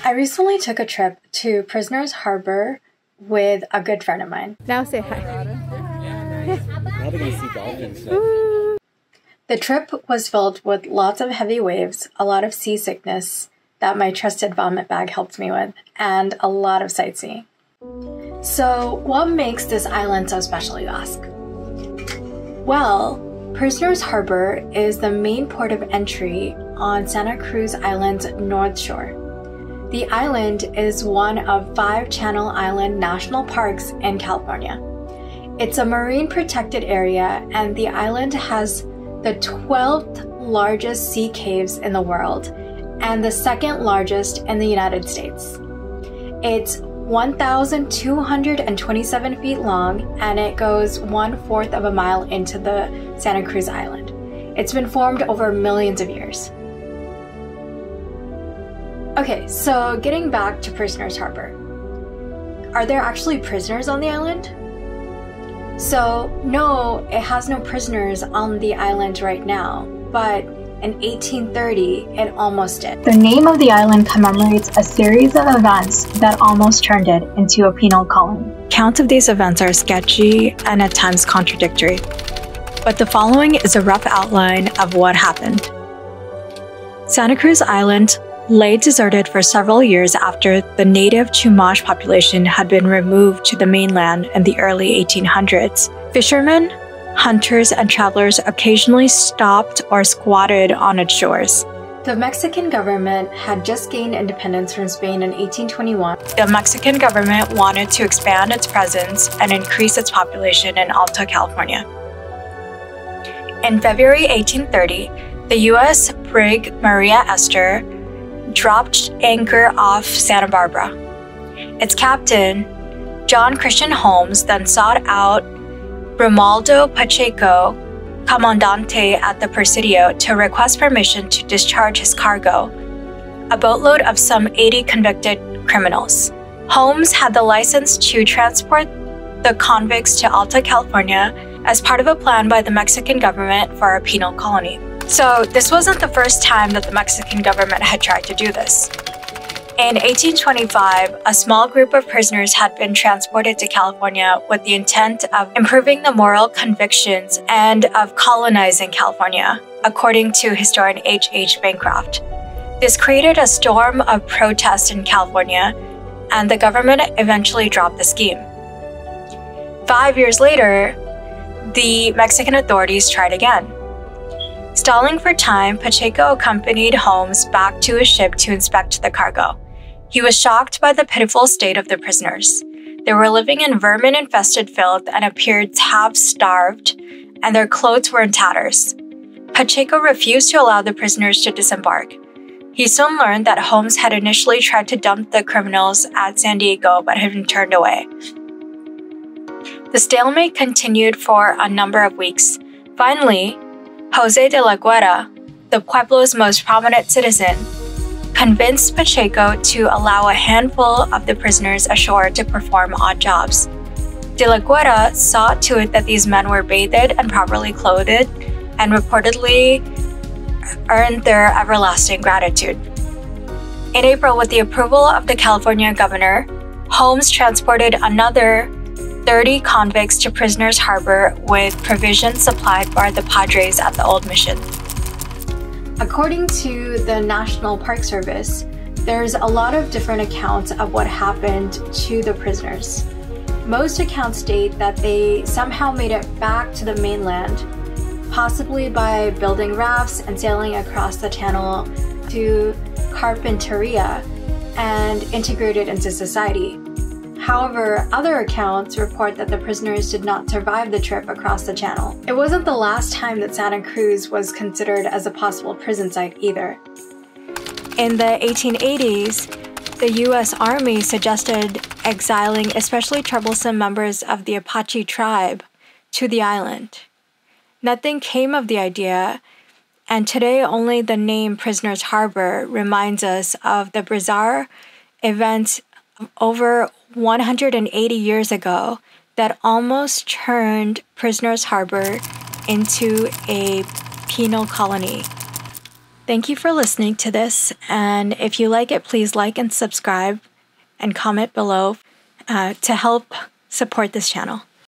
I recently took a trip to Prisoners Harbor with a good friend of mine. Now say hi. Now they're gonna see dolphins. So. The trip was filled with lots of heavy waves, a lot of seasickness that my trusted vomit bag helped me with, and a lot of sightseeing. So, what makes this island so special, you ask? Well, Prisoners Harbor is the main port of entry on Santa Cruz Island's north shore. The island is one of 5 Channel Island National Parks in California. It's a marine protected area, and the island has the 12th largest sea caves in the world and the 2nd largest in the United States. It's 1,227 feet long, and it goes 1/4 of a mile into the Santa Cruz Island. It's been formed over millions of years. Okay, so getting back to Prisoners Harbor. Are there actually prisoners on the island? So, no, it has no prisoners on the island right now, but in 1830, it almost did. The name of the island commemorates a series of events that almost turned it into a penal colony. Accounts of these events are sketchy and at times contradictory, but the following is a rough outline of what happened. Santa Cruz Island lay deserted for several years after the native Chumash population had been removed to the mainland in the early 1800s. Fishermen, hunters, and travelers occasionally stopped or squatted on its shores. The Mexican government had just gained independence from Spain in 1821. The Mexican government wanted to expand its presence and increase its population in Alta California. In February 1830, the U.S. brig Maria Esther dropped anchor off Santa Barbara. Its captain, John Christian Holmes, then sought out Romualdo Pacheco, Comandante at the Presidio, to request permission to discharge his cargo, a boatload of some 80 convicted criminals. Holmes had the license to transport the convicts to Alta California as part of a plan by the Mexican government for a penal colony. So this wasn't the first time that the Mexican government had tried to do this. In 1825, a small group of prisoners had been transported to California with the intent of improving the moral convictions and of colonizing California, according to historian H.H. Bancroft. This created a storm of protest in California, and the government eventually dropped the scheme. 5 years later, the Mexican authorities tried again. Stalling for time, Pacheco accompanied Holmes back to his ship to inspect the cargo. He was shocked by the pitiful state of the prisoners. They were living in vermin-infested filth and appeared half-starved, and their clothes were in tatters. Pacheco refused to allow the prisoners to disembark. He soon learned that Holmes had initially tried to dump the criminals at San Diego but had been turned away. The stalemate continued for a number of weeks. Finally, Jose de la Guerra, the Pueblo's most prominent citizen, convinced Pacheco to allow a handful of the prisoners ashore to perform odd jobs. De la Guerra saw to it that these men were bathed and properly clothed, and reportedly earned their everlasting gratitude. In April, with the approval of the California governor, Holmes transported another 30 convicts to Prisoners Harbor with provisions supplied by the Padres at the old mission. According to the National Park Service, there's a lot of different accounts of what happened to the prisoners. Most accounts state that they somehow made it back to the mainland, possibly by building rafts and sailing across the channel to Carpinteria and integrated into society. However, other accounts report that the prisoners did not survive the trip across the channel. It wasn't the last time that Santa Cruz was considered as a possible prison site either. In the 1880s, the U.S. Army suggested exiling especially troublesome members of the Apache tribe to the island. Nothing came of the idea, and today only the name Prisoners Harbor reminds us of the bizarre events over 180 years ago that almost turned Prisoners Harbor into a penal colony. Thank you for listening to this, and if you like it, please like and subscribe and comment below to help support this channel.